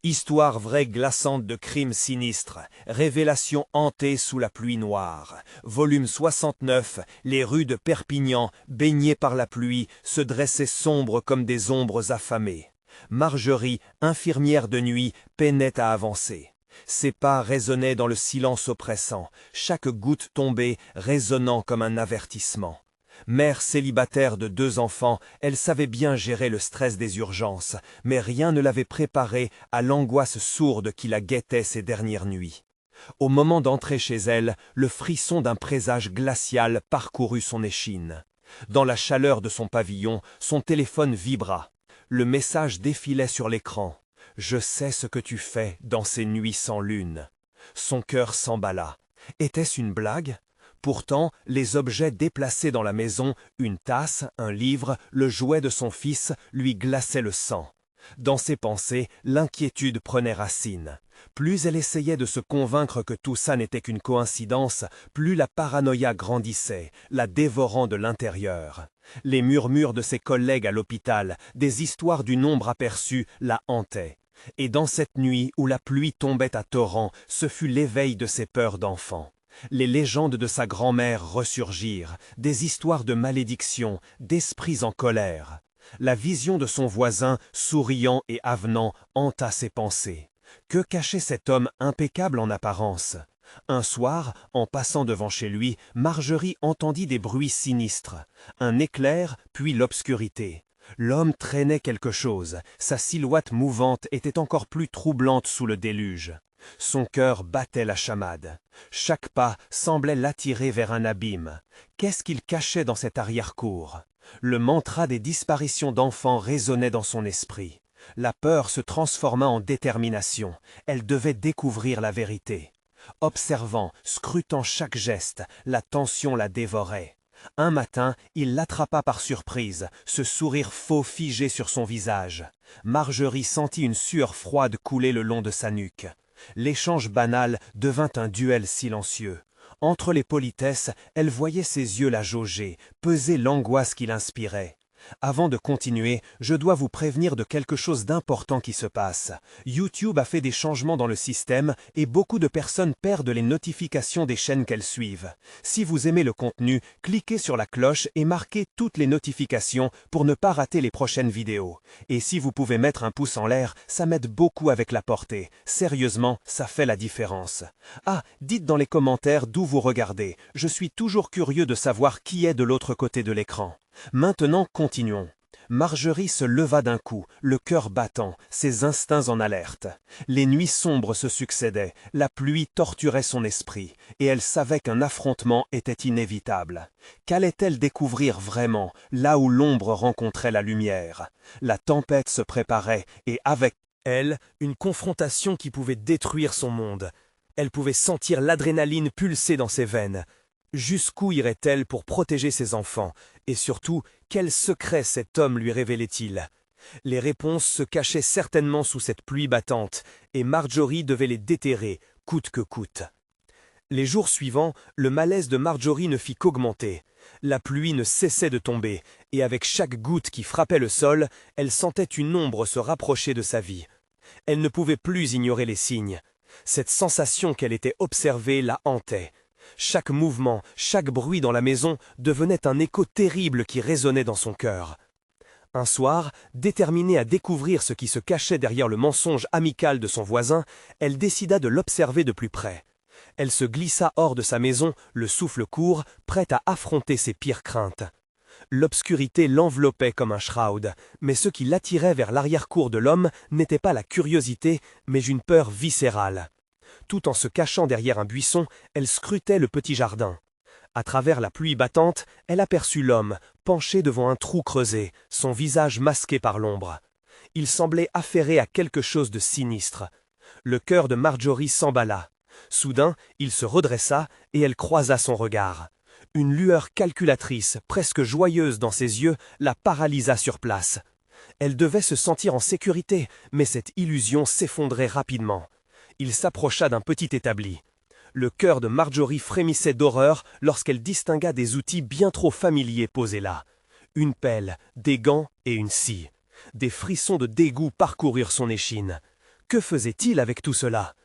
Histoire vraie glaçante de crimes sinistres, révélation hantée sous la pluie noire. Volume 69, les rues de Perpignan, baignées par la pluie, se dressaient sombres comme des ombres affamées. Marjorie, infirmière de nuit, peinait à avancer. Ses pas résonnaient dans le silence oppressant, chaque goutte tombée résonnant comme un avertissement. Mère célibataire de 2 enfants, elle savait bien gérer le stress des urgences, mais rien ne l'avait préparée à l'angoisse sourde qui la guettait ces dernières nuits. Au moment d'entrer chez elle, le frisson d'un présage glacial parcourut son échine. Dans la chaleur de son pavillon, son téléphone vibra. Le message défilait sur l'écran. « Je sais ce que tu fais dans ces nuits sans lune. » Son cœur s'emballa. Était-ce une blague ? Pourtant, les objets déplacés dans la maison, une tasse, un livre, le jouet de son fils, lui glaçaient le sang. Dans ses pensées, l'inquiétude prenait racine. Plus elle essayait de se convaincre que tout ça n'était qu'une coïncidence, plus la paranoïa grandissait, la dévorant de l'intérieur. Les murmures de ses collègues à l'hôpital, des histoires du nombre aperçu, la hantaient. Et dans cette nuit où la pluie tombait à torrents, ce fut l'éveil de ses peurs d'enfant. Les légendes de sa grand-mère ressurgirent, des histoires de malédiction, d'esprits en colère. La vision de son voisin, souriant et avenant, hanta ses pensées. Que cachait cet homme impeccable en apparence? Un soir, en passant devant chez lui, Marjorie entendit des bruits sinistres. Un éclair, puis l'obscurité. L'homme traînait quelque chose, sa silhouette mouvante était encore plus troublante sous le déluge. Son cœur battait la chamade. Chaque pas semblait l'attirer vers un abîme. Qu'est-ce qu'il cachait dans cette arrière-cour? Le mantra des disparitions d'enfants résonnait dans son esprit. La peur se transforma en détermination. Elle devait découvrir la vérité. Observant, scrutant chaque geste, la tension la dévorait. Un matin, il l'attrapa par surprise, ce sourire faux figé sur son visage. Marjorie sentit une sueur froide couler le long de sa nuque. L'échange banal devint un duel silencieux. Entre les politesses, elle voyait ses yeux la jauger, peser l'angoisse qu'il inspirait. Avant de continuer, je dois vous prévenir de quelque chose d'important qui se passe. YouTube a fait des changements dans le système et beaucoup de personnes perdent les notifications des chaînes qu'elles suivent. Si vous aimez le contenu, cliquez sur la cloche et marquez toutes les notifications pour ne pas rater les prochaines vidéos. Et si vous pouvez mettre un pouce en l'air, ça m'aide beaucoup avec la portée. Sérieusement, ça fait la différence. Ah, dites dans les commentaires d'où vous regardez. Je suis toujours curieux de savoir qui est de l'autre côté de l'écran. Maintenant, continuons. Marjorie se leva d'un coup, le cœur battant, ses instincts en alerte. Les nuits sombres se succédaient, la pluie torturait son esprit, et elle savait qu'un affrontement était inévitable. Qu'allait-elle découvrir vraiment, là où l'ombre rencontrait la lumière? La tempête se préparait, et avec elle, une confrontation qui pouvait détruire son monde. Elle pouvait sentir l'adrénaline pulser dans ses veines. Jusqu'où irait-elle pour protéger ses enfants? Et surtout, quel secret cet homme lui révélait-il? Les réponses se cachaient certainement sous cette pluie battante, et Marjorie devait les déterrer, coûte que coûte. Les jours suivants, le malaise de Marjorie ne fit qu'augmenter. La pluie ne cessait de tomber, et avec chaque goutte qui frappait le sol, elle sentait une ombre se rapprocher de sa vie. Elle ne pouvait plus ignorer les signes. Cette sensation qu'elle était observée la hantait. Chaque mouvement, chaque bruit dans la maison devenait un écho terrible qui résonnait dans son cœur. Un soir, déterminée à découvrir ce qui se cachait derrière le mensonge amical de son voisin, elle décida de l'observer de plus près. Elle se glissa hors de sa maison, le souffle court, prête à affronter ses pires craintes. L'obscurité l'enveloppait comme un shroud, mais ce qui l'attirait vers l'arrière-cour de l'homme n'était pas la curiosité, mais une peur viscérale. Tout en se cachant derrière un buisson, elle scrutait le petit jardin. À travers la pluie battante, elle aperçut l'homme, penché devant un trou creusé, son visage masqué par l'ombre. Il semblait affairé à quelque chose de sinistre. Le cœur de Marjorie s'emballa. Soudain, il se redressa et elle croisa son regard. Une lueur calculatrice, presque joyeuse dans ses yeux, la paralysa sur place. Elle devait se sentir en sécurité, mais cette illusion s'effondrait rapidement. Il s'approcha d'un petit établi. Le cœur de Marjorie frémissait d'horreur lorsqu'elle distingua des outils bien trop familiers posés là. Une pelle, des gants et une scie. Des frissons de dégoût parcoururent son échine. Que faisait-il avec tout cela?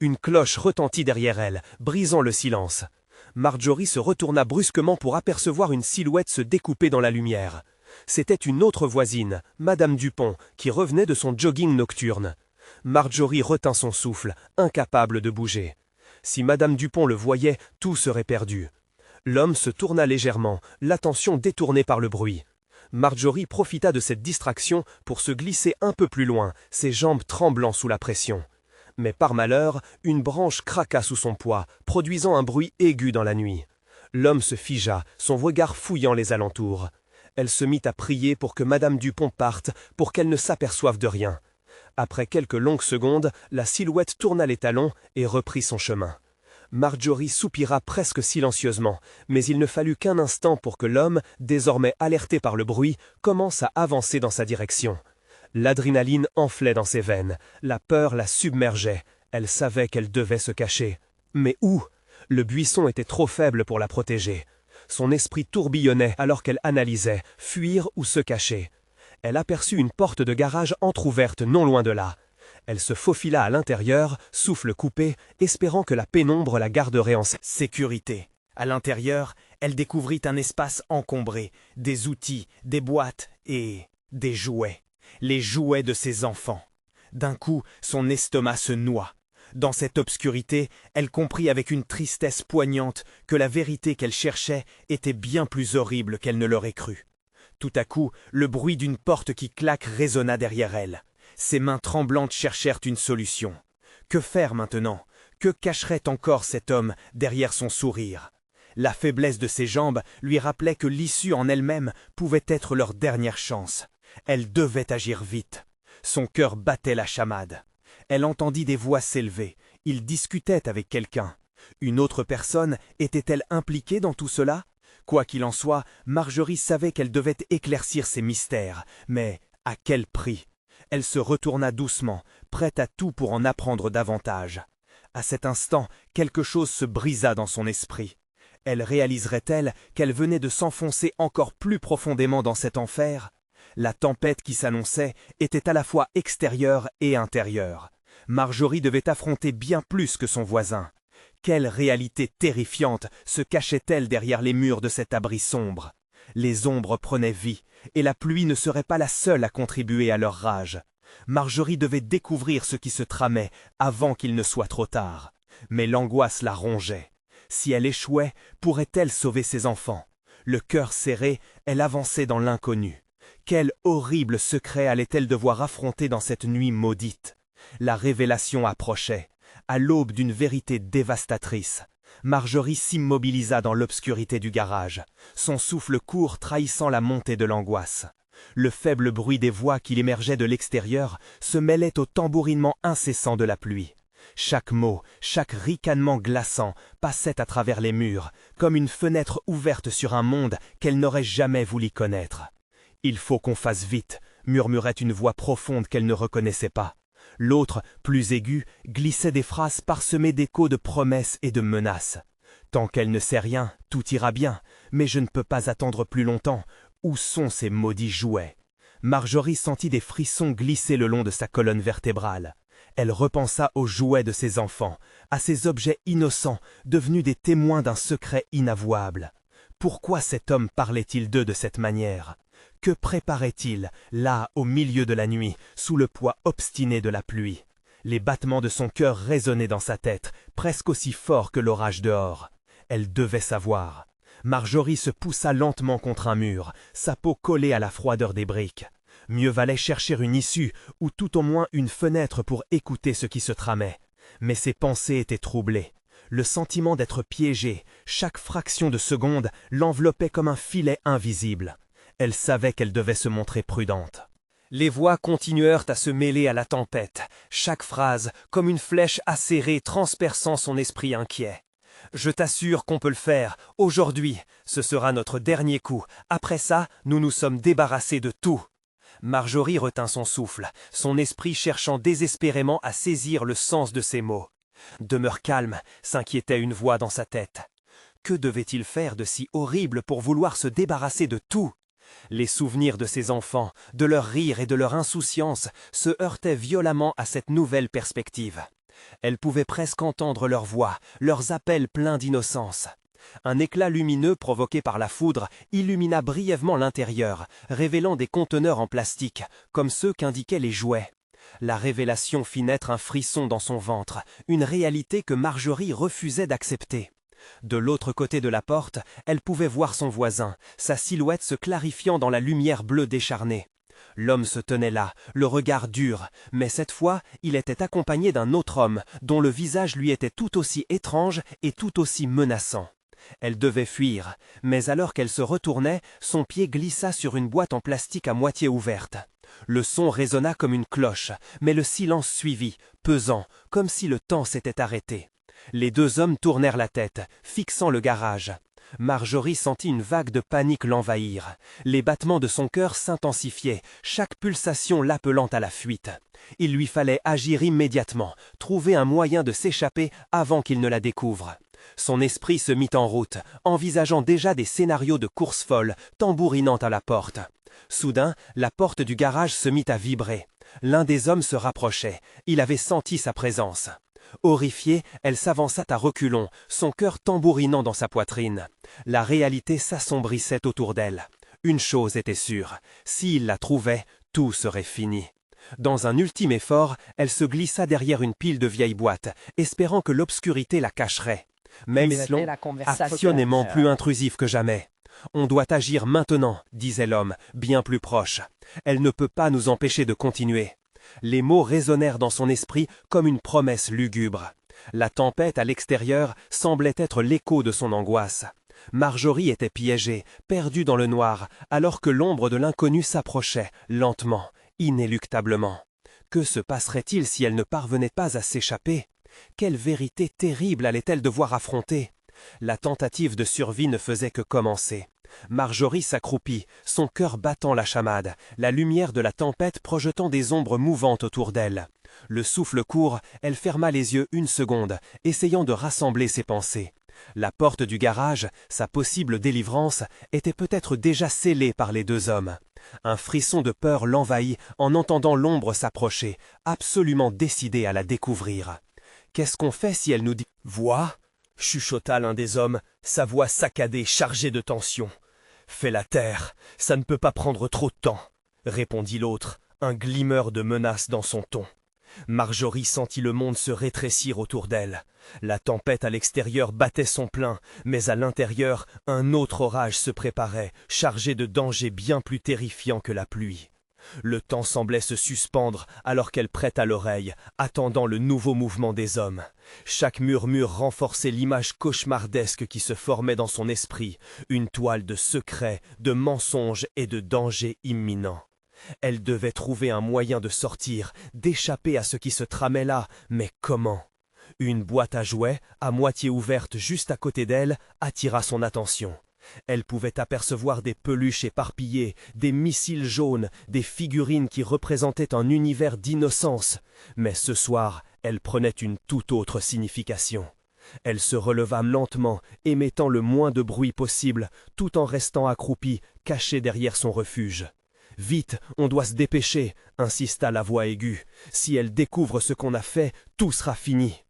Une cloche retentit derrière elle, brisant le silence. Marjorie se retourna brusquement pour apercevoir une silhouette se découper dans la lumière. C'était une autre voisine, Madame Dupont, qui revenait de son jogging nocturne. Marjorie retint son souffle, incapable de bouger. Si Madame Dupont le voyait, tout serait perdu. L'homme se tourna légèrement, l'attention détournée par le bruit. Marjorie profita de cette distraction pour se glisser un peu plus loin, ses jambes tremblant sous la pression. Mais par malheur, une branche craqua sous son poids, produisant un bruit aigu dans la nuit. L'homme se figea, son regard fouillant les alentours. Elle se mit à prier pour que Madame Dupont parte, pour qu'elle ne s'aperçoive de rien. Après quelques longues secondes, la silhouette tourna les talons et reprit son chemin. Marjorie soupira presque silencieusement, mais il ne fallut qu'un instant pour que l'homme, désormais alerté par le bruit, commence à avancer dans sa direction. L'adrénaline enflait dans ses veines, la peur la submergeait, elle savait qu'elle devait se cacher. Mais où? Le buisson était trop faible pour la protéger. Son esprit tourbillonnait alors qu'elle analysait, fuir ou se cacher. Elle aperçut une porte de garage entr'ouverte non loin de là. Elle se faufila à l'intérieur, souffle coupé, espérant que la pénombre la garderait en sécurité. À l'intérieur, elle découvrit un espace encombré, des outils, des boîtes et des jouets. Les jouets de ses enfants. D'un coup, son estomac se noua. Dans cette obscurité, elle comprit avec une tristesse poignante que la vérité qu'elle cherchait était bien plus horrible qu'elle ne l'aurait cru. Tout à coup, le bruit d'une porte qui claque résonna derrière elle. Ses mains tremblantes cherchèrent une solution. Que faire maintenant? Que cacherait encore cet homme derrière son sourire? La faiblesse de ses jambes lui rappelait que l'issue en elle-même pouvait être leur dernière chance. Elle devait agir vite. Son cœur battait la chamade. Elle entendit des voix s'élever. Ils discutaient avec quelqu'un. Une autre personne était-elle impliquée dans tout cela? Quoi qu'il en soit, Marjorie savait qu'elle devait éclaircir ces mystères. Mais à quel prix? Elle se retourna doucement, prête à tout pour en apprendre davantage. À cet instant, quelque chose se brisa dans son esprit. Elle réaliserait-elle qu'elle venait de s'enfoncer encore plus profondément dans cet enfer? La tempête qui s'annonçait était à la fois extérieure et intérieure. Marjorie devait affronter bien plus que son voisin. Quelle réalité terrifiante se cachait-elle derrière les murs de cet abri sombre? Les ombres prenaient vie, et la pluie ne serait pas la seule à contribuer à leur rage. Marjorie devait découvrir ce qui se tramait avant qu'il ne soit trop tard. Mais l'angoisse la rongeait. Si elle échouait, pourrait-elle sauver ses enfants? Le cœur serré, elle avançait dans l'inconnu. Quel horrible secret allait-elle devoir affronter dans cette nuit maudite? La révélation approchait, à l'aube d'une vérité dévastatrice. Marjorie s'immobilisa dans l'obscurité du garage, son souffle court trahissant la montée de l'angoisse. Le faible bruit des voix qui émergeaient de l'extérieur se mêlait au tambourinement incessant de la pluie. Chaque mot, chaque ricanement glaçant passait à travers les murs, comme une fenêtre ouverte sur un monde qu'elle n'aurait jamais voulu connaître. « Il faut qu'on fasse vite », murmurait une voix profonde qu'elle ne reconnaissait pas. L'autre, plus aiguë, glissait des phrases parsemées d'échos de promesses et de menaces. « Tant qu'elle ne sait rien, tout ira bien, mais je ne peux pas attendre plus longtemps. Où sont ces maudits jouets ?» Marjorie sentit des frissons glisser le long de sa colonne vertébrale. Elle repensa aux jouets de ses enfants, à ces objets innocents, devenus des témoins d'un secret inavouable. Pourquoi cet homme parlait-il d'eux de cette manière? Que préparait-il, là, au milieu de la nuit, sous le poids obstiné de la pluie? Les battements de son cœur résonnaient dans sa tête, presque aussi forts que l'orage dehors. Elle devait savoir. Marjorie se poussa lentement contre un mur, sa peau collée à la froideur des briques. Mieux valait chercher une issue, ou tout au moins une fenêtre pour écouter ce qui se tramait. Mais ses pensées étaient troublées. Le sentiment d'être piégée, chaque fraction de seconde, l'enveloppait comme un filet invisible. Elle savait qu'elle devait se montrer prudente. Les voix continuèrent à se mêler à la tempête, chaque phrase comme une flèche acérée transperçant son esprit inquiet. « Je t'assure qu'on peut le faire, aujourd'hui, ce sera notre dernier coup. Après ça, nous nous sommes débarrassés de tout. » Marjorie retint son souffle, son esprit cherchant désespérément à saisir le sens de ces mots. « Demeure calme », s'inquiétait une voix dans sa tête. Que devait-il faire de si horrible pour vouloir se débarrasser de tout? Les souvenirs de ses enfants, de leur rire et de leur insouciance se heurtaient violemment à cette nouvelle perspective. Elle pouvait presque entendre leurs voix, leurs appels pleins d'innocence. Un éclat lumineux provoqué par la foudre illumina brièvement l'intérieur, révélant des conteneurs en plastique, comme ceux qu'indiquaient les jouets. La révélation fit naître un frisson dans son ventre, une réalité que Marjorie refusait d'accepter. De l'autre côté de la porte, elle pouvait voir son voisin, sa silhouette se clarifiant dans la lumière bleue décharnée. L'homme se tenait là, le regard dur, mais cette fois, il était accompagné d'un autre homme, dont le visage lui était tout aussi étrange et tout aussi menaçant. Elle devait fuir, mais alors qu'elle se retournait, son pied glissa sur une boîte en plastique à moitié ouverte. Le son résonna comme une cloche, mais le silence suivit, pesant, comme si le temps s'était arrêté. Les deux hommes tournèrent la tête, fixant le garage. Marjorie sentit une vague de panique l'envahir. Les battements de son cœur s'intensifiaient, chaque pulsation l'appelant à la fuite. Il lui fallait agir immédiatement, trouver un moyen de s'échapper avant qu'il ne la découvre. Son esprit se mit en route, envisageant déjà des scénarios de course folle, tambourinant à la porte. Soudain, la porte du garage se mit à vibrer. L'un des hommes se rapprochait. Il avait senti sa présence. Horrifiée, elle s'avança à reculons, son cœur tambourinant dans sa poitrine. La réalité s'assombrissait autour d'elle. Une chose était sûre, s'il la trouvait, tout serait fini. Dans un ultime effort, elle se glissa derrière une pile de vieilles boîtes, espérant que l'obscurité la cacherait. Mais Slon, passionnément plus intrusif que jamais. « On doit agir maintenant », disait l'homme, bien plus proche. « Elle ne peut pas nous empêcher de continuer. » Les mots résonnèrent dans son esprit comme une promesse lugubre. La tempête à l'extérieur semblait être l'écho de son angoisse. Marjorie était piégée, perdue dans le noir, alors que l'ombre de l'inconnu s'approchait, lentement, inéluctablement. Que se passerait-il si elle ne parvenait pas à s'échapper? Quelle vérité terrible allait-elle devoir affronter? La tentative de survie ne faisait que commencer. Marjorie s'accroupit, son cœur battant la chamade, la lumière de la tempête projetant des ombres mouvantes autour d'elle. Le souffle court, elle ferma les yeux une seconde, essayant de rassembler ses pensées. La porte du garage, sa possible délivrance, était peut-être déjà scellée par les deux hommes. Un frisson de peur l'envahit en entendant l'ombre s'approcher, absolument décidée à la découvrir. Qu'est-ce qu'on fait si elle nous dit « Vois » chuchota l'un des hommes, sa voix saccadée, chargée de tension. « Fais-la taire, ça ne peut pas prendre trop de temps, » répondit l'autre, un glimmer de menace dans son ton. Marjorie sentit le monde se rétrécir autour d'elle. La tempête à l'extérieur battait son plein, mais à l'intérieur, un autre orage se préparait, chargé de dangers bien plus terrifiants que la pluie. Le temps semblait se suspendre alors qu'elle prêta l'oreille, attendant le nouveau mouvement des hommes. Chaque murmure renforçait l'image cauchemardesque qui se formait dans son esprit, une toile de secrets, de mensonges et de dangers imminents. Elle devait trouver un moyen de sortir, d'échapper à ce qui se tramait là, mais comment? Une boîte à jouets, à moitié ouverte juste à côté d'elle, attira son attention. Elle pouvait apercevoir des peluches éparpillées, des missiles jaunes, des figurines qui représentaient un univers d'innocence. Mais ce soir, elle prenait une toute autre signification. Elle se releva lentement, émettant le moins de bruit possible, tout en restant accroupie, cachée derrière son refuge. « Vite, on doit se dépêcher » insista la voix aiguë. « Si elle découvre ce qu'on a fait, tout sera fini. »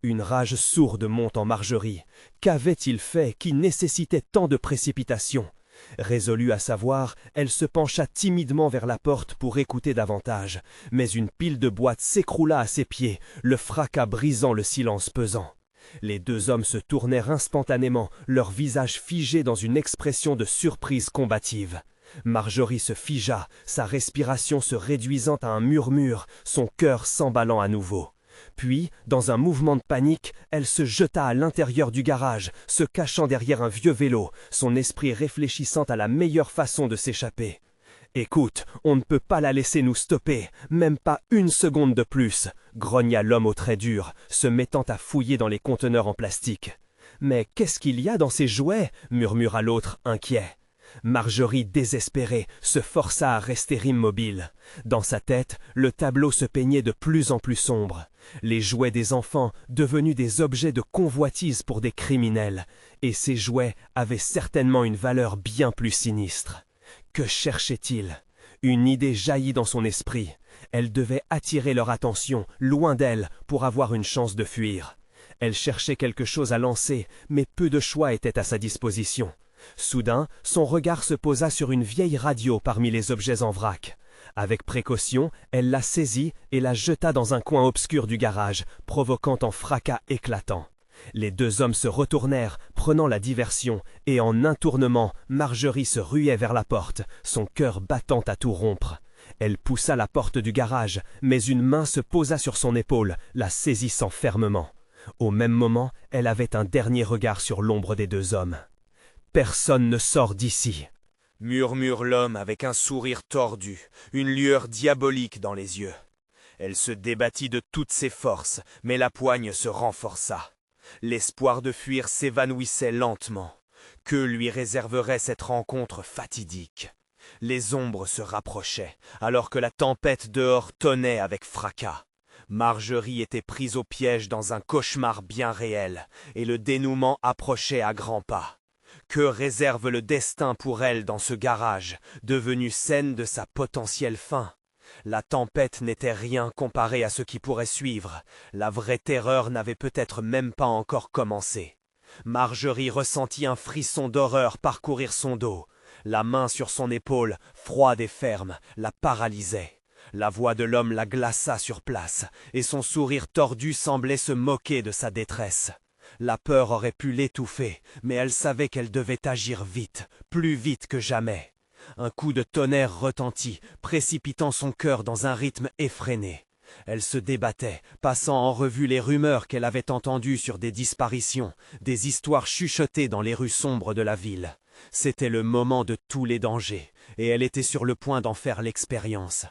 Une rage sourde monte en Marjorie. Qu'avait-il fait qui nécessitait tant de précipitation? Résolue à savoir, elle se pencha timidement vers la porte pour écouter davantage. Mais une pile de boîtes s'écroula à ses pieds, le fracas brisant le silence pesant. Les deux hommes se tournèrent instantanément, leurs visages figés dans une expression de surprise combative. Marjorie se figea, sa respiration se réduisant à un murmure, son cœur s'emballant à nouveau. Puis, dans un mouvement de panique, elle se jeta à l'intérieur du garage, se cachant derrière un vieux vélo, son esprit réfléchissant à la meilleure façon de s'échapper. « Écoute, on ne peut pas la laisser nous stopper, même pas une seconde de plus » grogna l'homme aux traits durs, se mettant à fouiller dans les conteneurs en plastique. « Mais qu'est-ce qu'il y a dans ces jouets » murmura l'autre, inquiet. Marjorie, désespérée, se força à rester immobile. Dans sa tête, le tableau se peignait de plus en plus sombre. Les jouets des enfants, devenus des objets de convoitise pour des criminels. Et ces jouets avaient certainement une valeur bien plus sinistre. Que cherchait-il? Une idée jaillit dans son esprit. Elle devait attirer leur attention, loin d'elle, pour avoir une chance de fuir. Elle cherchait quelque chose à lancer, mais peu de choix étaient à sa disposition. Soudain, son regard se posa sur une vieille radio parmi les objets en vrac. Avec précaution, elle la saisit et la jeta dans un coin obscur du garage, provoquant un fracas éclatant. Les deux hommes se retournèrent, prenant la diversion, et en un tournement, Marjorie se ruait vers la porte, son cœur battant à tout rompre. Elle poussa la porte du garage, mais une main se posa sur son épaule, la saisissant fermement. Au même moment, elle avait un dernier regard sur l'ombre des deux hommes. « Personne ne sort d'ici !» murmure l'homme avec un sourire tordu, une lueur diabolique dans les yeux. Elle se débattit de toutes ses forces, mais la poigne se renforça. L'espoir de fuir s'évanouissait lentement. Que lui réserverait cette rencontre fatidique? Les ombres se rapprochaient, alors que la tempête dehors tonnait avec fracas. Marjorie était prise au piège dans un cauchemar bien réel, et le dénouement approchait à grands pas. Que réserve le destin pour elle dans ce garage, devenu scène de sa potentielle fin? La tempête n'était rien comparée à ce qui pourrait suivre. La vraie terreur n'avait peut-être même pas encore commencé. Marjorie ressentit un frisson d'horreur parcourir son dos. La main sur son épaule, froide et ferme, la paralysait. La voix de l'homme la glaça sur place, et son sourire tordu semblait se moquer de sa détresse. La peur aurait pu l'étouffer, mais elle savait qu'elle devait agir vite, plus vite que jamais. Un coup de tonnerre retentit, précipitant son cœur dans un rythme effréné. Elle se débattait, passant en revue les rumeurs qu'elle avait entendues sur des disparitions, des histoires chuchotées dans les rues sombres de la ville. C'était le moment de tous les dangers, et elle était sur le point d'en faire l'expérience.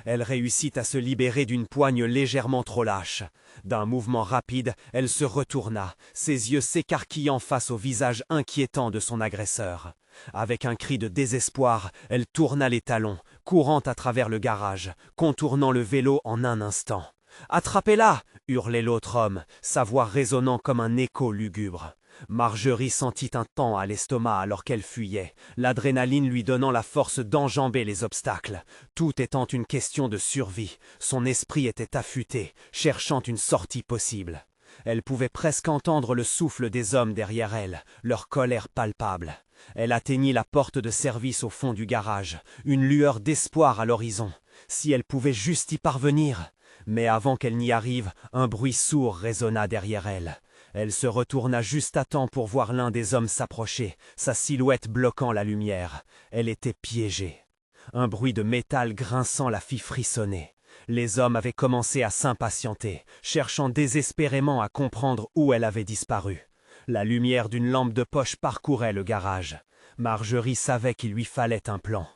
Elle réussit à se libérer d'une poigne légèrement trop lâche. D'un mouvement rapide, elle se retourna, ses yeux s'écarquillant face au visage inquiétant de son agresseur. Avec un cri de désespoir, elle tourna les talons, courant à travers le garage, contournant le vélo en un instant. « Attrapez-la » hurlait l'autre homme, sa voix résonnant comme un écho lugubre. Marjorie sentit un temps à l'estomac alors qu'elle fuyait, l'adrénaline lui donnant la force d'enjamber les obstacles. Tout étant une question de survie, son esprit était affûté, cherchant une sortie possible. Elle pouvait presque entendre le souffle des hommes derrière elle, leur colère palpable. Elle atteignit la porte de service au fond du garage, une lueur d'espoir à l'horizon. Si elle pouvait juste y parvenir. Mais avant qu'elle n'y arrive, un bruit sourd résonna derrière elle. Elle se retourna juste à temps pour voir l'un des hommes s'approcher, sa silhouette bloquant la lumière. Elle était piégée. Un bruit de métal grinçant la fit frissonner. Les hommes avaient commencé à s'impatienter, cherchant désespérément à comprendre où elle avait disparu. La lumière d'une lampe de poche parcourait le garage. Marjorie savait qu'il lui fallait un plan.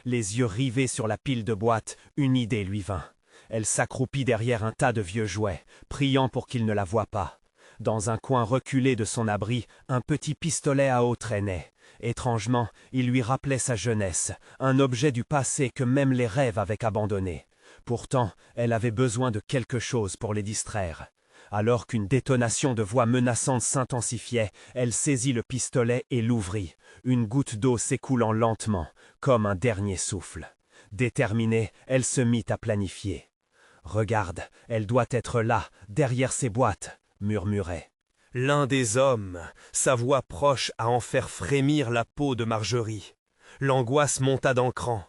Les yeux rivés sur la pile de boîtes, une idée lui vint. Elle s'accroupit derrière un tas de vieux jouets, priant pour qu'il ne la voie pas. Dans un coin reculé de son abri, un petit pistolet à eau traînait. Étrangement, il lui rappelait sa jeunesse, un objet du passé que même les rêves avaient abandonné. Pourtant, elle avait besoin de quelque chose pour les distraire. Alors qu'une détonation de voix menaçante s'intensifiait, elle saisit le pistolet et l'ouvrit, une goutte d'eau s'écoulant lentement, comme un dernier souffle. Déterminée, elle se mit à planifier. « Regarde, elle doit être là, derrière ces boîtes », murmurait. L'un des hommes, sa voix proche à en faire frémir la peau de Marjorie. L'angoisse monta d'un cran.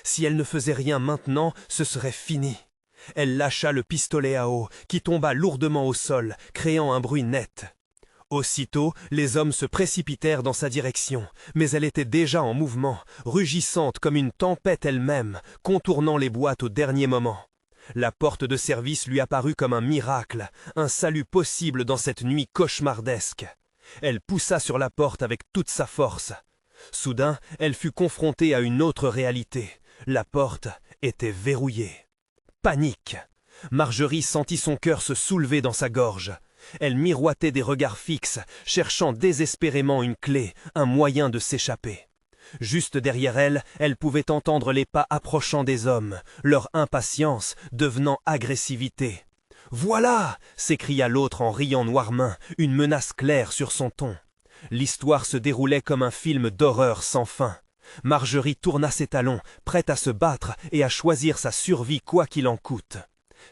Si elle ne faisait rien maintenant, ce serait fini. Elle lâcha le pistolet à eau, qui tomba lourdement au sol, créant un bruit net. Aussitôt, les hommes se précipitèrent dans sa direction, mais elle était déjà en mouvement, rugissante comme une tempête elle-même, contournant les boîtes au dernier moment. La porte de service lui apparut comme un miracle, un salut possible dans cette nuit cauchemardesque. Elle poussa sur la porte avec toute sa force. Soudain, elle fut confrontée à une autre réalité. La porte était verrouillée. Panique! Marjorie sentit son cœur se soulever dans sa gorge. Elle miroitait des regards fixes, cherchant désespérément une clé, un moyen de s'échapper. Juste derrière elle, elle pouvait entendre les pas approchant des hommes, leur impatience devenant agressivité. « Voilà !» s'écria l'autre en riant noirement, une menace claire sur son ton. L'histoire se déroulait comme un film d'horreur sans fin. Marjorie tourna ses talons, prête à se battre et à choisir sa survie quoi qu'il en coûte.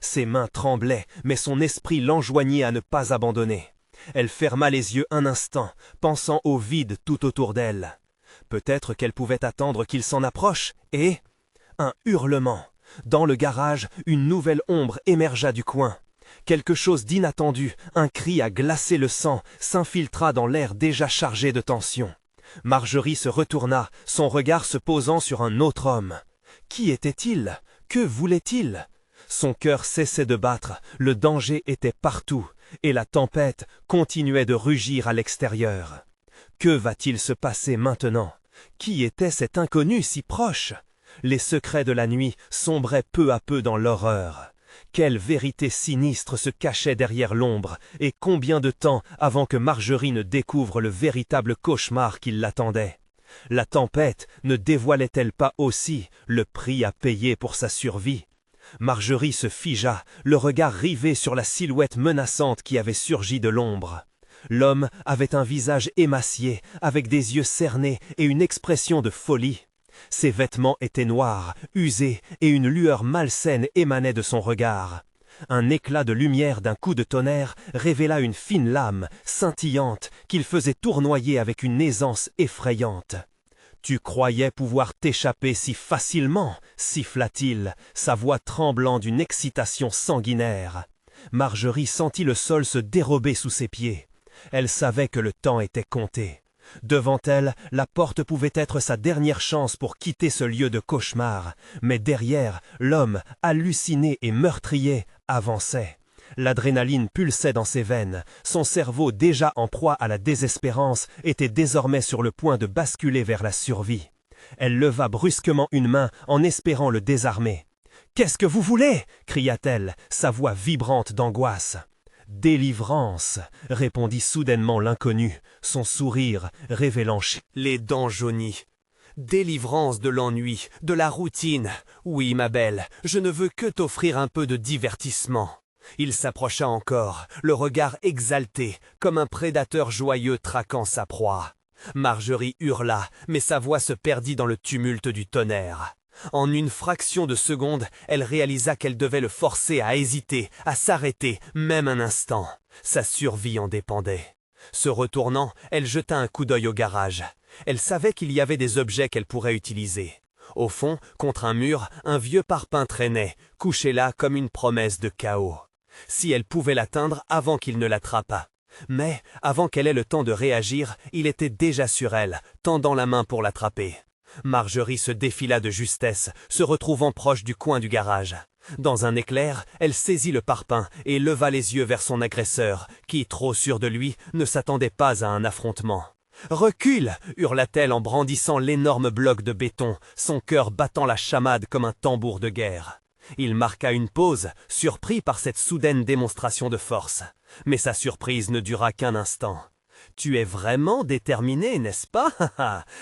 Ses mains tremblaient, mais son esprit l'enjoignait à ne pas abandonner. Elle ferma les yeux un instant, pensant au vide tout autour d'elle. Peut-être qu'elle pouvait attendre qu'il s'en approche, et... un hurlement. Dans le garage, une nouvelle ombre émergea du coin. Quelque chose d'inattendu, un cri à glacer le sang, s'infiltra dans l'air déjà chargé de tension. Marjorie se retourna, son regard se posant sur un autre homme. Qui était-il? Que voulait-il? Son cœur cessait de battre, le danger était partout, et la tempête continuait de rugir à l'extérieur. Que va-t-il se passer maintenant? Qui était cet inconnu si proche? Les secrets de la nuit sombraient peu à peu dans l'horreur. Quelle vérité sinistre se cachait derrière l'ombre, et combien de temps avant que Marjorie ne découvre le véritable cauchemar qui l'attendait? La tempête ne dévoilait-elle pas aussi le prix à payer pour sa survie? Marjorie se figea, le regard rivé sur la silhouette menaçante qui avait surgi de l'ombre. L'homme avait un visage émacié, avec des yeux cernés et une expression de folie. Ses vêtements étaient noirs, usés, et une lueur malsaine émanait de son regard. Un éclat de lumière d'un coup de tonnerre révéla une fine lame, scintillante, qu'il faisait tournoyer avec une aisance effrayante. « Tu croyais pouvoir t'échapper si facilement » siffla-t-il, sa voix tremblant d'une excitation sanguinaire. Marjorie sentit le sol se dérober sous ses pieds. Elle savait que le temps était compté. Devant elle, la porte pouvait être sa dernière chance pour quitter ce lieu de cauchemar, mais derrière, l'homme, halluciné et meurtrier, avançait. L'adrénaline pulsait dans ses veines, son cerveau déjà en proie à la désespérance était désormais sur le point de basculer vers la survie. Elle leva brusquement une main en espérant le désarmer. « Qu'est-ce que vous voulez » cria-t-elle, sa voix vibrante d'angoisse. « Délivrance » répondit soudainement l'inconnu, son sourire révélant les dents jaunies. « Délivrance de l'ennui, de la routine. Oui, ma belle, je ne veux que t'offrir un peu de divertissement. » Il s'approcha encore, le regard exalté, comme un prédateur joyeux traquant sa proie. Marjorie hurla, mais sa voix se perdit dans le tumulte du tonnerre. En une fraction de seconde, elle réalisa qu'elle devait le forcer à hésiter, à s'arrêter, même un instant. Sa survie en dépendait. Se retournant, elle jeta un coup d'œil au garage. Elle savait qu'il y avait des objets qu'elle pourrait utiliser. Au fond, contre un mur, un vieux parpaing traînait, couché là comme une promesse de chaos. Si elle pouvait l'atteindre avant qu'il ne l'attrapât. Mais, avant qu'elle ait le temps de réagir, il était déjà sur elle, tendant la main pour l'attraper. Marjorie se défila de justesse, se retrouvant proche du coin du garage. Dans un éclair, elle saisit le parpaing et leva les yeux vers son agresseur, qui, trop sûr de lui, ne s'attendait pas à un affrontement. « Recule » hurla-t-elle en brandissant l'énorme bloc de béton, son cœur battant la chamade comme un tambour de guerre. Il marqua une pause, surpris par cette soudaine démonstration de force. Mais sa surprise ne dura qu'un instant. « Tu es vraiment déterminé, n'est-ce pas?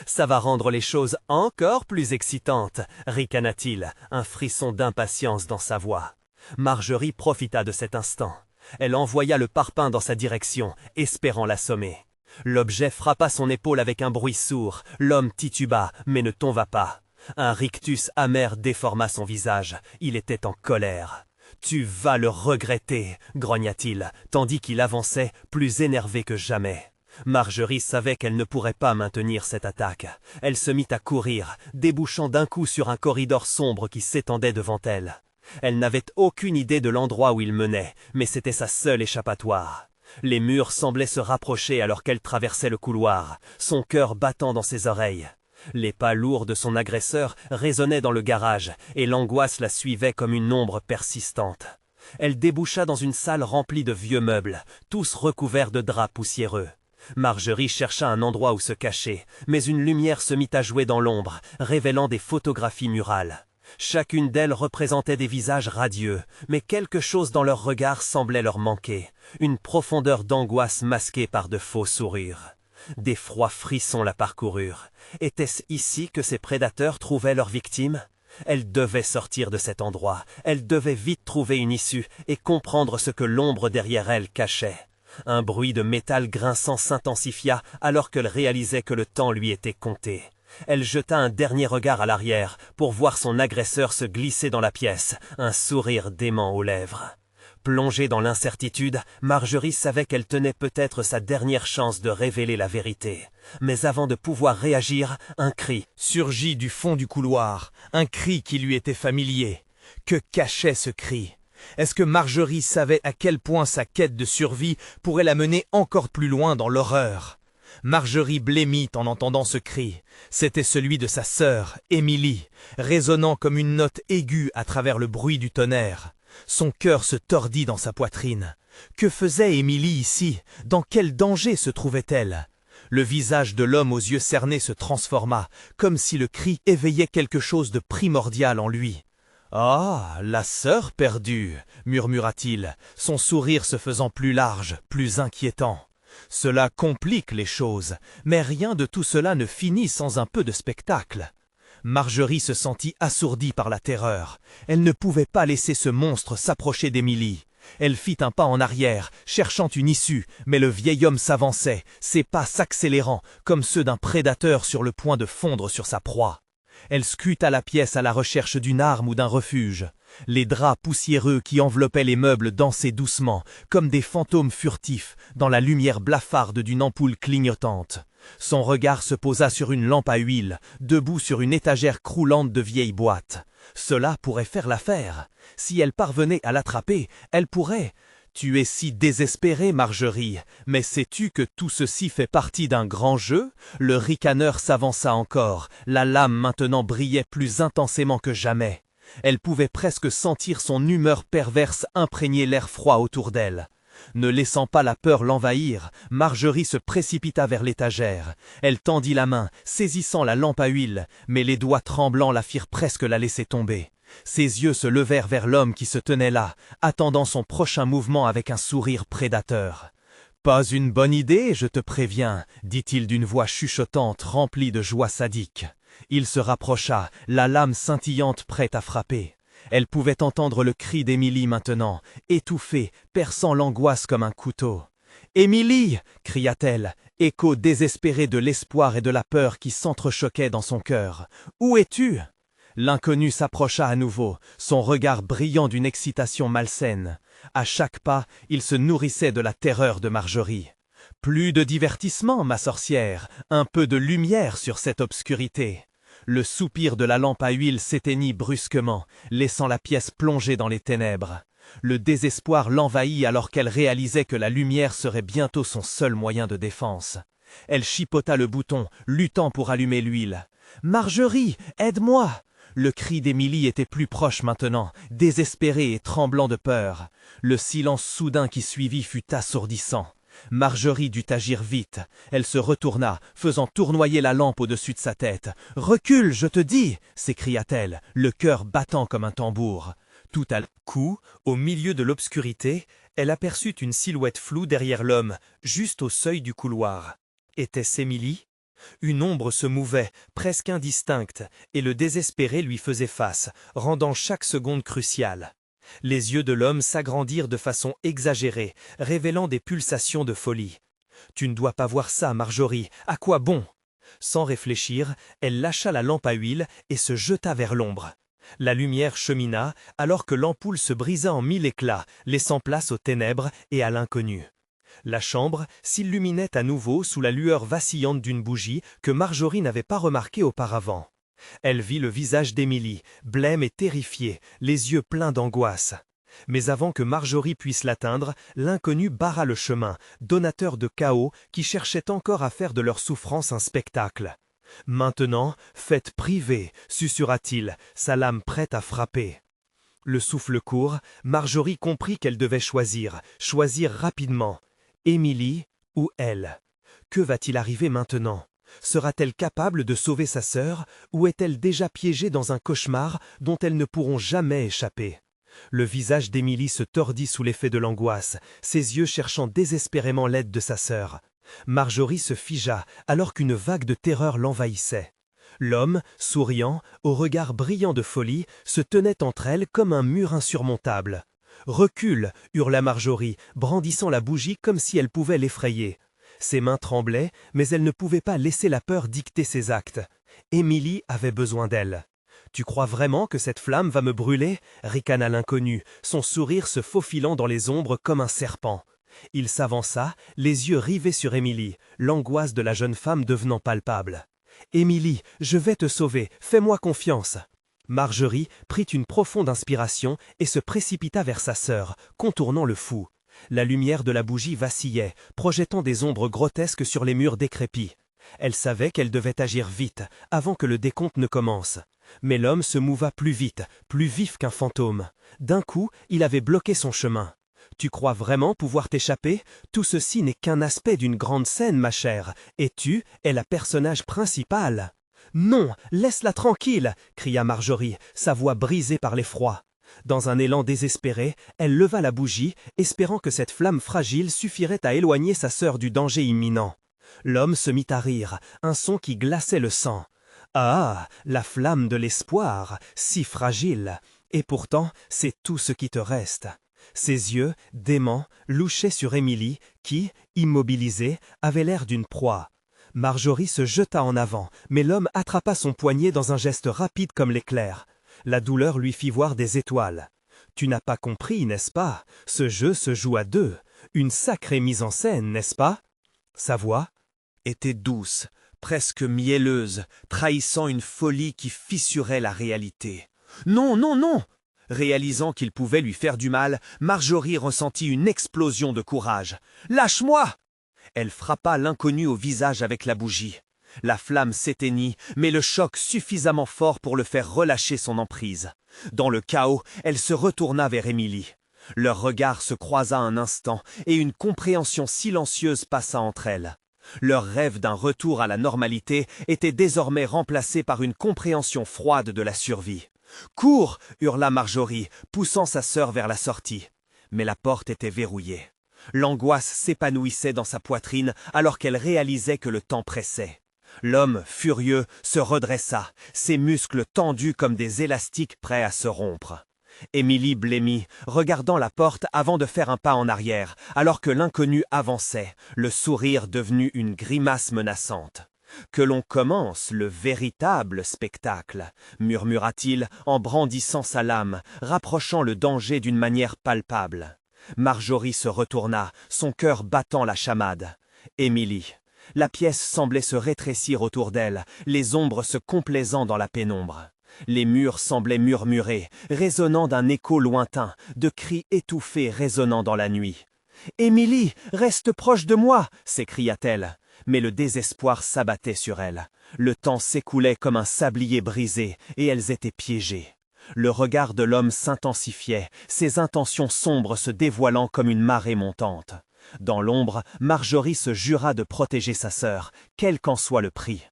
Ça va rendre les choses encore plus excitantes, » ricana-t-il, un frisson d'impatience dans sa voix. Marjorie profita de cet instant. Elle envoya le parpaing dans sa direction, espérant l'assommer. L'objet frappa son épaule avec un bruit sourd, l'homme tituba, mais ne tomba pas. Un rictus amer déforma son visage, il était en colère. « Tu vas le regretter » grogna-t-il, tandis qu'il avançait, plus énervé que jamais. Marjorie savait qu'elle ne pourrait pas maintenir cette attaque. Elle se mit à courir, débouchant d'un coup sur un corridor sombre qui s'étendait devant elle. Elle n'avait aucune idée de l'endroit où il menait, mais c'était sa seule échappatoire. Les murs semblaient se rapprocher alors qu'elle traversait le couloir, son cœur battant dans ses oreilles. Les pas lourds de son agresseur résonnaient dans le garage, et l'angoisse la suivait comme une ombre persistante. Elle déboucha dans une salle remplie de vieux meubles, tous recouverts de draps poussiéreux. Marjorie chercha un endroit où se cacher, mais une lumière se mit à jouer dans l'ombre, révélant des photographies murales. Chacune d'elles représentait des visages radieux, mais quelque chose dans leur regard semblait leur manquer, une profondeur d'angoisse masquée par de faux sourires. Des froids frissons la parcoururent. Était-ce ici que ces prédateurs trouvaient leurs victimes? Elle devait sortir de cet endroit, elle devait vite trouver une issue et comprendre ce que l'ombre derrière elle cachait. Un bruit de métal grinçant s'intensifia alors qu'elle réalisait que le temps lui était compté. Elle jeta un dernier regard à l'arrière pour voir son agresseur se glisser dans la pièce, un sourire dément aux lèvres. Plongée dans l'incertitude, Marjorie savait qu'elle tenait peut-être sa dernière chance de révéler la vérité. Mais avant de pouvoir réagir, un cri surgit du fond du couloir, un cri qui lui était familier. Que cachait ce cri? Est-ce que Marjorie savait à quel point sa quête de survie pourrait la mener encore plus loin dans l'horreur? Marjorie blêmit en entendant ce cri. C'était celui de sa sœur, Émilie, résonnant comme une note aiguë à travers le bruit du tonnerre. Son cœur se tordit dans sa poitrine. Que faisait Émilie ici? Dans quel danger se trouvait-elle? Le visage de l'homme aux yeux cernés se transforma, comme si le cri éveillait quelque chose de primordial en lui. « Ah, la sœur perdue » murmura-t-il, son sourire se faisant plus large, plus inquiétant. Cela complique les choses, mais rien de tout cela ne finit sans un peu de spectacle. Marjorie se sentit assourdie par la terreur. Elle ne pouvait pas laisser ce monstre s'approcher d'Émilie. Elle fit un pas en arrière, cherchant une issue, mais le vieil homme s'avançait, ses pas s'accélérant, comme ceux d'un prédateur sur le point de fondre sur sa proie. Elle scruta la pièce à la recherche d'une arme ou d'un refuge. Les draps poussiéreux qui enveloppaient les meubles dansaient doucement, comme des fantômes furtifs, dans la lumière blafarde d'une ampoule clignotante. Son regard se posa sur une lampe à huile, debout sur une étagère croulante de vieilles boîtes. Cela pourrait faire l'affaire. Si elle parvenait à l'attraper, elle pourrait... Tu es si désespérée, Marjorie, mais sais-tu que tout ceci fait partie d'un grand jeu? Le ricaneur s'avança encore, la lame maintenant brillait plus intensément que jamais. Elle pouvait presque sentir son humeur perverse imprégner l'air froid autour d'elle. Ne laissant pas la peur l'envahir, Marjorie se précipita vers l'étagère. Elle tendit la main, saisissant la lampe à huile, mais les doigts tremblants la firent presque la laisser tomber. Ses yeux se levèrent vers l'homme qui se tenait là, attendant son prochain mouvement avec un sourire prédateur. « Pas une bonne idée, je te préviens, » dit-il d'une voix chuchotante remplie de joie sadique. Il se rapprocha, la lame scintillante prête à frapper. Elle pouvait entendre le cri d'Émilie maintenant, étouffé, perçant l'angoisse comme un couteau. « Émilie » cria-t-elle, écho désespéré de l'espoir et de la peur qui s'entrechoquaient dans son cœur. « Où es-tu » L'inconnu s'approcha à nouveau, son regard brillant d'une excitation malsaine. À chaque pas, il se nourrissait de la terreur de Marjorie. « Plus de divertissement, ma sorcière, un peu de lumière sur cette obscurité. » Le soupir de la lampe à huile s'éteignit brusquement, laissant la pièce plongée dans les ténèbres. Le désespoir l'envahit alors qu'elle réalisait que la lumière serait bientôt son seul moyen de défense. Elle chipota le bouton, luttant pour allumer l'huile. « Marjorie, aide-moi !» Le cri d'Émilie était plus proche maintenant, désespéré et tremblant de peur. Le silence soudain qui suivit fut assourdissant. Marjorie dut agir vite. Elle se retourna, faisant tournoyer la lampe au-dessus de sa tête. « Recule, je te dis !» s'écria-t-elle, le cœur battant comme un tambour. Tout à coup, au milieu de l'obscurité, elle aperçut une silhouette floue derrière l'homme, juste au seuil du couloir. Était-ce Émilie? Une ombre se mouvait, presque indistincte, et le désespéré lui faisait face, rendant chaque seconde cruciale. Les yeux de l'homme s'agrandirent de façon exagérée, révélant des pulsations de folie. « Tu ne dois pas voir ça, Marjorie, à quoi bon ?» Sans réfléchir, elle lâcha la lampe à huile et se jeta vers l'ombre. La lumière chemina, alors que l'ampoule se brisa en mille éclats, laissant place aux ténèbres et à l'inconnu. La chambre s'illuminait à nouveau sous la lueur vacillante d'une bougie que Marjorie n'avait pas remarquée auparavant. Elle vit le visage d'Émilie, blême et terrifiée, les yeux pleins d'angoisse. Mais avant que Marjorie puisse l'atteindre, l'inconnu barra le chemin, donateur de chaos qui cherchait encore à faire de leur souffrance un spectacle. « Maintenant, faites priver » susurra-t-il, sa lame prête à frapper. Le souffle court, Marjorie comprit qu'elle devait choisir rapidement. Émilie ou elle? Que va-t-il arriver maintenant? Sera-t-elle capable de sauver sa sœur ou est-elle déjà piégée dans un cauchemar dont elles ne pourront jamais échapper? Le visage d'Émilie se tordit sous l'effet de l'angoisse, ses yeux cherchant désespérément l'aide de sa sœur. Marjorie se figea alors qu'une vague de terreur l'envahissait. L'homme, souriant, au regard brillant de folie, se tenait entre elles comme un mur insurmontable. « Recule !» hurla Marjorie, brandissant la bougie comme si elle pouvait l'effrayer. Ses mains tremblaient, mais elle ne pouvait pas laisser la peur dicter ses actes. Émilie avait besoin d'elle. « Tu crois vraiment que cette flamme va me brûler » ricana l'inconnu, son sourire se faufilant dans les ombres comme un serpent. Il s'avança, les yeux rivés sur Émilie, l'angoisse de la jeune femme devenant palpable. « Émilie, je vais te sauver, fais-moi confiance !» Marjorie prit une profonde inspiration et se précipita vers sa sœur, contournant le fou. La lumière de la bougie vacillait, projetant des ombres grotesques sur les murs décrépits. Elle savait qu'elle devait agir vite, avant que le décompte ne commence. Mais l'homme se mouva plus vite, plus vif qu'un fantôme. D'un coup, il avait bloqué son chemin. « Tu crois vraiment pouvoir t'échapper? Tout ceci n'est qu'un aspect d'une grande scène, ma chère, et tu es la personnage principale. » « Non, laisse-la tranquille !» cria Marjorie, sa voix brisée par l'effroi. Dans un élan désespéré, elle leva la bougie, espérant que cette flamme fragile suffirait à éloigner sa sœur du danger imminent. L'homme se mit à rire, un son qui glaçait le sang. « Ah, la flamme de l'espoir, si fragile! Et pourtant, c'est tout ce qui te reste. » Ses yeux, déments, louchaient sur Émilie, qui, immobilisée, avait l'air d'une proie. Marjorie se jeta en avant, mais l'homme attrapa son poignet dans un geste rapide comme l'éclair. La douleur lui fit voir des étoiles. « Tu n'as pas compris, n'est-ce pas? Ce jeu se joue à deux. Une sacrée mise en scène, n'est-ce pas ?» Sa voix était douce, presque mielleuse, trahissant une folie qui fissurait la réalité. « Non, non, non !» Réalisant qu'il pouvait lui faire du mal, Marjorie ressentit une explosion de courage. « Lâche-moi !» Elle frappa l'inconnu au visage avec la bougie. La flamme s'éteignit, mais le choc suffisamment fort pour le faire relâcher son emprise. Dans le chaos, elle se retourna vers Émilie. Leur regard se croisa un instant, et une compréhension silencieuse passa entre elles. Leur rêve d'un retour à la normalité était désormais remplacé par une compréhension froide de la survie. « Cours !» hurla Marjorie, poussant sa sœur vers la sortie. Mais la porte était verrouillée. L'angoisse s'épanouissait dans sa poitrine alors qu'elle réalisait que le temps pressait. L'homme, furieux, se redressa, ses muscles tendus comme des élastiques prêts à se rompre. Émilie blêmit, regardant la porte avant de faire un pas en arrière, alors que l'inconnu avançait, le sourire devenu une grimace menaçante. « Que l'on commence le véritable spectacle » murmura-t-il en brandissant sa lame, rapprochant le danger d'une manière palpable. Marjorie se retourna, son cœur battant la chamade. Émilie. La pièce semblait se rétrécir autour d'elle, les ombres se complaisant dans la pénombre. Les murs semblaient murmurer, résonnant d'un écho lointain, de cris étouffés résonnant dans la nuit. « Émilie, reste proche de moi !» s'écria-t-elle. Mais le désespoir s'abattait sur elle. Le temps s'écoulait comme un sablier brisé, et elles étaient piégées. Le regard de l'homme s'intensifiait, ses intentions sombres se dévoilant comme une marée montante. Dans l'ombre, Marjorie se jura de protéger sa sœur, quel qu'en soit le prix.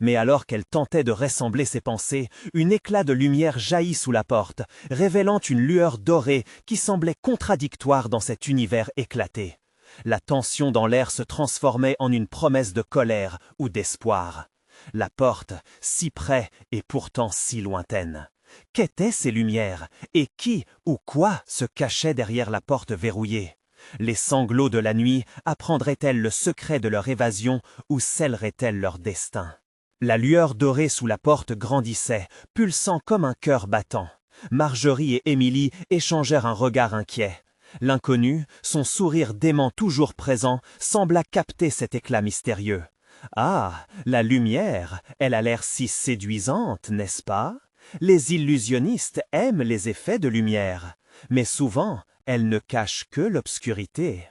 Mais alors qu'elle tentait de rassembler ses pensées, un éclat de lumière jaillit sous la porte, révélant une lueur dorée qui semblait contradictoire dans cet univers éclaté. La tension dans l'air se transformait en une promesse de colère ou d'espoir. La porte, si près et pourtant si lointaine. Qu'étaient ces lumières? Et qui ou quoi se cachait derrière la porte verrouillée? Les sanglots de la nuit apprendraient-elles le secret de leur évasion ou scelleraient-elles leur destin? La lueur dorée sous la porte grandissait, pulsant comme un cœur battant. Marjorie et Émilie échangèrent un regard inquiet. L'inconnu, son sourire dément toujours présent, sembla capter cet éclat mystérieux. « Ah, la lumière, elle a l'air si séduisante, n'est-ce pas? Les illusionnistes aiment les effets de lumière, mais souvent, elle ne cache que l'obscurité. »«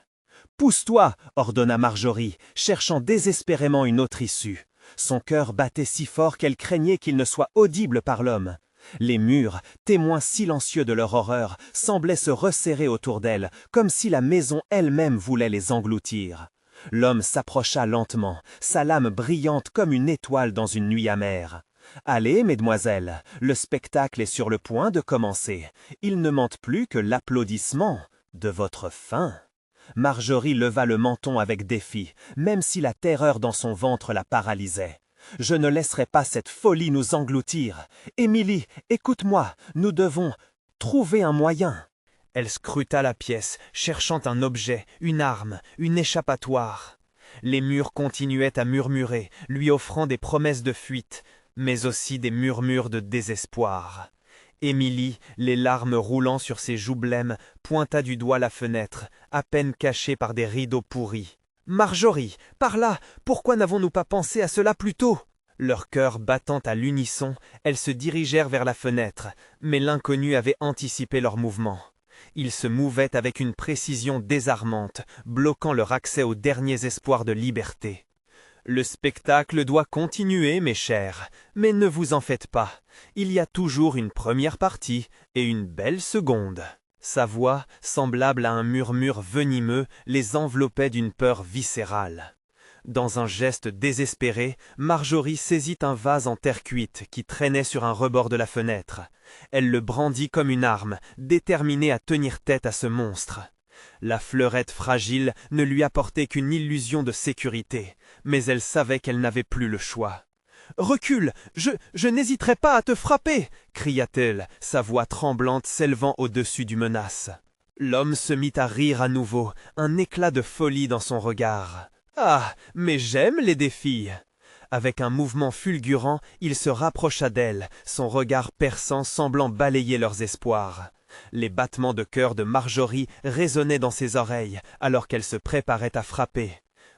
Pousse-toi » ordonna Marjorie, cherchant désespérément une autre issue. Son cœur battait si fort qu'elle craignait qu'il ne soit audible par l'homme. Les murs, témoins silencieux de leur horreur, semblaient se resserrer autour d'elle, comme si la maison elle-même voulait les engloutir. L'homme s'approcha lentement, sa lame brillante comme une étoile dans une nuit amère. « Allez, mesdemoiselles, le spectacle est sur le point de commencer. Il ne manque plus que l'applaudissement de votre fin. » Marjorie leva le menton avec défi, même si la terreur dans son ventre la paralysait. « Je ne laisserai pas cette folie nous engloutir. Émilie, écoute-moi, nous devons trouver un moyen. » Elle scruta la pièce, cherchant un objet, une arme, une échappatoire. Les murs continuaient à murmurer, lui offrant des promesses de fuite, mais aussi des murmures de désespoir. Émilie, les larmes roulant sur ses joues blêmes, pointa du doigt la fenêtre, à peine cachée par des rideaux pourris. « Marjorie, par là, pourquoi n'avons-nous pas pensé à cela plus tôt ?» Leur cœur battant à l'unisson, elles se dirigèrent vers la fenêtre, mais l'inconnu avait anticipé leur mouvement. Ils se mouvaient avec une précision désarmante, bloquant leur accès aux derniers espoirs de liberté. Le spectacle doit continuer, mes chers, mais ne vous en faites pas. Il y a toujours une première partie et une belle seconde. Sa voix, semblable à un murmure venimeux, les enveloppait d'une peur viscérale. Dans un geste désespéré, Marjorie saisit un vase en terre cuite qui traînait sur un rebord de la fenêtre. Elle le brandit comme une arme, déterminée à tenir tête à ce monstre. La fleurette fragile ne lui apportait qu'une illusion de sécurité, mais elle savait qu'elle n'avait plus le choix. « Recule, je n'hésiterai pas à te frapper !» cria-t-elle, sa voix tremblante s'élevant au-dessus du menace. L'homme se mit à rire à nouveau, un éclat de folie dans son regard. « Ah, mais j'aime les défis !» Avec un mouvement fulgurant, il se rapprocha d'elle, son regard perçant semblant balayer leurs espoirs. Les battements de cœur de Marjorie résonnaient dans ses oreilles alors qu'elle se préparait à frapper.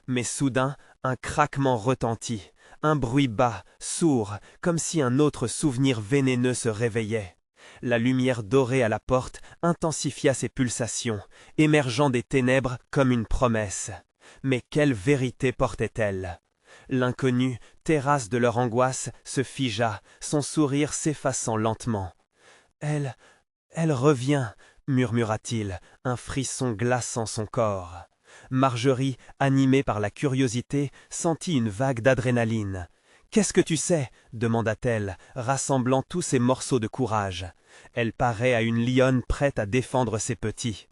Mais soudain, un craquement retentit, un bruit bas, sourd, comme si un autre souvenir vénéneux se réveillait. La lumière dorée à la porte intensifia ses pulsations, émergeant des ténèbres comme une promesse. Mais quelle vérité portait-elle ? L'inconnu, terrasse de leur angoisse, se figea, son sourire s'effaçant lentement. « Elle revient, murmura-t-il, un frisson glaçant son corps. Marjorie, animée par la curiosité, sentit une vague d'adrénaline. « Qu'est-ce que tu sais ?» demanda-t-elle, rassemblant tous ses morceaux de courage. Elle paraît à une lionne prête à défendre ses petits.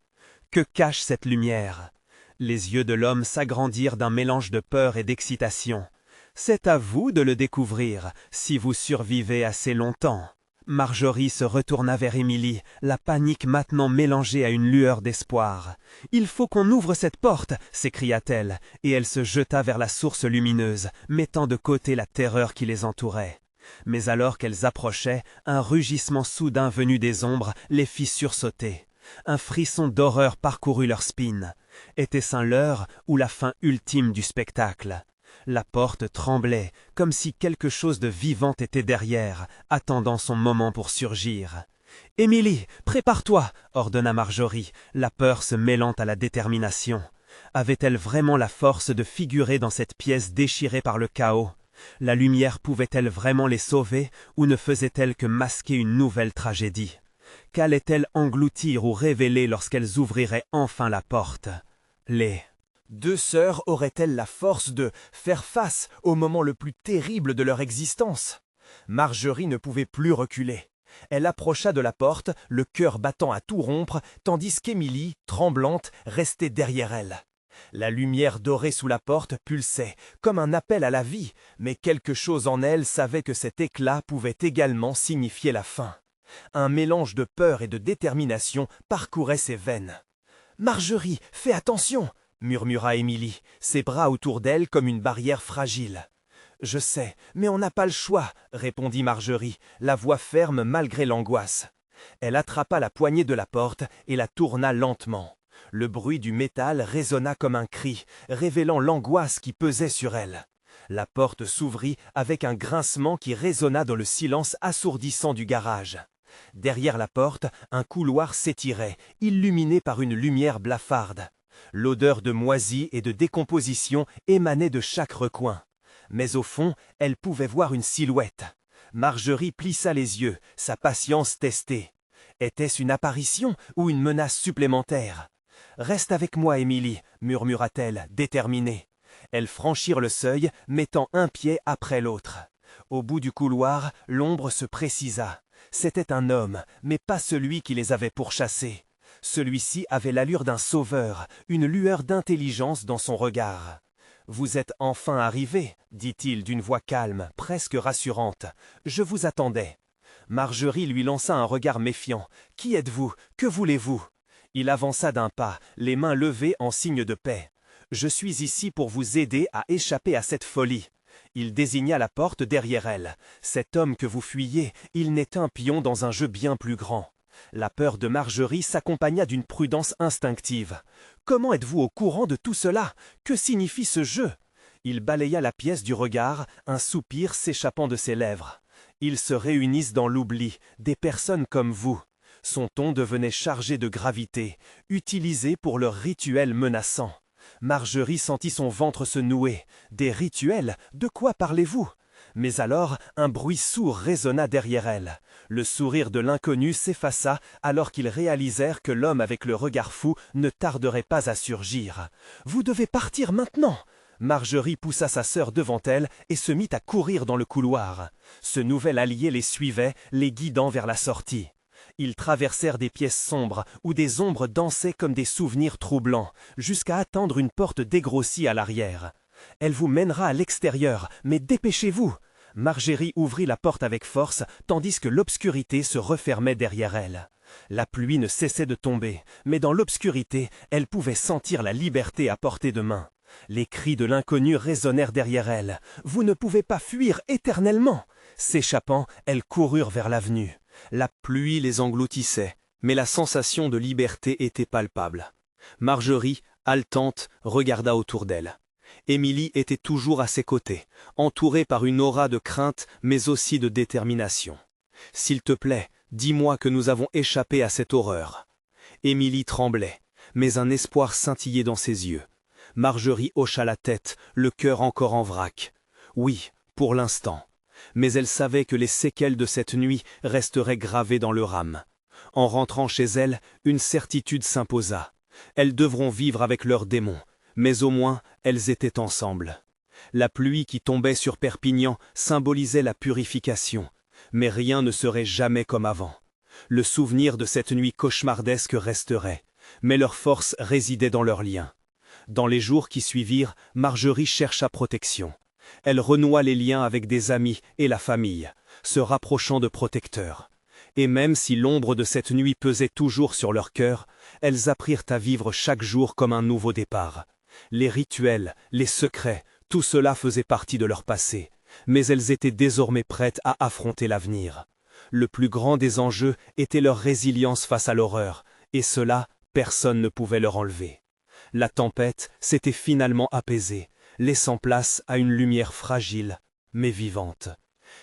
Que cache cette lumière ? Les yeux de l'homme s'agrandirent d'un mélange de peur et d'excitation. « C'est à vous de le découvrir, si vous survivez assez longtemps. » Marjorie se retourna vers Émilie, la panique maintenant mélangée à une lueur d'espoir. « Il faut qu'on ouvre cette porte !» s'écria-t-elle, et elle se jeta vers la source lumineuse, mettant de côté la terreur qui les entourait. Mais alors qu'elles approchaient, un rugissement soudain venu des ombres les fit sursauter. Un frisson d'horreur parcourut leur spine. Était-ce un leurre ou la fin ultime du spectacle ? La porte tremblait, comme si quelque chose de vivant était derrière, attendant son moment pour surgir. « Émilie, prépare-toi !» ordonna Marjorie, la peur se mêlant à la détermination. Avait-elle vraiment la force de figurer dans cette pièce déchirée par le chaos ? La lumière pouvait-elle vraiment les sauver, ou ne faisait-elle que masquer une nouvelle tragédie ? Qu'allait-elle engloutir ou révéler lorsqu'elles ouvriraient enfin la porte ? Les deux sœurs auraient-elles la force de faire face au moment le plus terrible de leur existence? Marjorie ne pouvait plus reculer. Elle approcha de la porte, le cœur battant à tout rompre, tandis qu'Émilie, tremblante, restait derrière elle. La lumière dorée sous la porte pulsait, comme un appel à la vie, mais quelque chose en elle savait que cet éclat pouvait également signifier la fin. Un mélange de peur et de détermination parcourait ses veines. « Marjorie, fais attention !» murmura Émilie, ses bras autour d'elle comme une barrière fragile. « Je sais, mais on n'a pas le choix !» répondit Marjorie, la voix ferme malgré l'angoisse. Elle attrapa la poignée de la porte et la tourna lentement. Le bruit du métal résonna comme un cri, révélant l'angoisse qui pesait sur elle. La porte s'ouvrit avec un grincement qui résonna dans le silence assourdissant du garage. Derrière la porte, un couloir s'étirait, illuminé par une lumière blafarde. L'odeur de moisie et de décomposition émanait de chaque recoin. Mais au fond, elle pouvait voir une silhouette. Marjorie plissa les yeux, sa patience testée. Était-ce une apparition ou une menace supplémentaire ? « Reste avec moi, Émilie, murmura-t-elle, déterminée. Elles franchirent le seuil, mettant un pied après l'autre. Au bout du couloir, l'ombre se précisa. C'était un homme, mais pas celui qui les avait pourchassés. Celui-ci avait l'allure d'un sauveur, une lueur d'intelligence dans son regard. « Vous êtes enfin arrivés, dit-il d'une voix calme, presque rassurante. « Je vous attendais. » Marjorie lui lança un regard méfiant. « Qui êtes-vous? Que voulez-vous » Il avança d'un pas, les mains levées en signe de paix. « Je suis ici pour vous aider à échapper à cette folie. » Il désigna la porte derrière elle. Cet homme que vous fuyez, il n'est un pion dans un jeu bien plus grand. La peur de Marjorie s'accompagna d'une prudence instinctive. Comment êtes-vous au courant de tout cela? Que signifie ce jeu? Il balaya la pièce du regard, un soupir s'échappant de ses lèvres. Ils se réunissent dans l'oubli, des personnes comme vous. Son ton devenait chargé de gravité, utilisé pour leur rituel menaçant. Marjorie sentit son ventre se nouer. Des rituels? De quoi parlez-vous? Mais alors, un bruit sourd résonna derrière elle. Le sourire de l'inconnu s'effaça alors qu'ils réalisèrent que l'homme avec le regard fou ne tarderait pas à surgir. « Vous devez partir maintenant !» Marjorie poussa sa sœur devant elle et se mit à courir dans le couloir. Ce nouvel allié les suivait, les guidant vers la sortie. Ils traversèrent des pièces sombres où des ombres dansaient comme des souvenirs troublants, jusqu'à attendre une porte dégrossie à l'arrière. « Elle vous mènera à l'extérieur, mais dépêchez-vous !» Marjorie ouvrit la porte avec force, tandis que l'obscurité se refermait derrière elle. La pluie ne cessait de tomber, mais dans l'obscurité, elle pouvait sentir la liberté à portée de main. Les cris de l'inconnu résonnèrent derrière elle. « Vous ne pouvez pas fuir éternellement !» S'échappant, elles coururent vers l'avenue. La pluie les engloutissait, mais la sensation de liberté était palpable. Marjorie, haletante, regarda autour d'elle. Émilie était toujours à ses côtés, entourée par une aura de crainte mais aussi de détermination. « S'il te plaît, dis-moi que nous avons échappé à cette horreur. » Émilie tremblait, mais un espoir scintillait dans ses yeux. Marjorie hocha la tête, le cœur encore en vrac. Oui, pour l'instant. Mais elle savait que les séquelles de cette nuit resteraient gravées dans leur âme. En rentrant chez elle, une certitude s'imposa. Elles devront vivre avec leurs démons, mais au moins elles étaient ensemble. La pluie qui tombait sur Perpignan symbolisait la purification, mais rien ne serait jamais comme avant. Le souvenir de cette nuit cauchemardesque resterait, mais leur force résidait dans leurs liens. Dans les jours qui suivirent, Marjorie chercha protection. Elle renoua les liens avec des amis et la famille, se rapprochant de protecteurs. Et même si l'ombre de cette nuit pesait toujours sur leur cœur, elles apprirent à vivre chaque jour comme un nouveau départ. Les rituels, les secrets, tout cela faisait partie de leur passé, mais elles étaient désormais prêtes à affronter l'avenir. Le plus grand des enjeux était leur résilience face à l'horreur, et cela, personne ne pouvait leur enlever. La tempête s'était finalement apaisée, laissant place à une lumière fragile, mais vivante.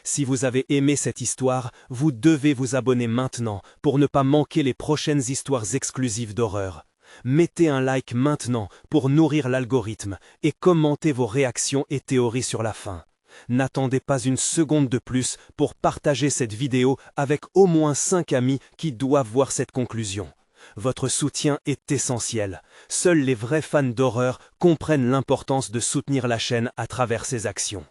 Si vous avez aimé cette histoire, vous devez vous abonner maintenant pour ne pas manquer les prochaines histoires exclusives d'horreur. Mettez un like maintenant pour nourrir l'algorithme et commentez vos réactions et théories sur la fin. N'attendez pas une seconde de plus pour partager cette vidéo avec au moins 5 amis qui doivent voir cette conclusion. Votre soutien est essentiel. Seuls les vrais fans d'horreur comprennent l'importance de soutenir la chaîne à travers ses actions.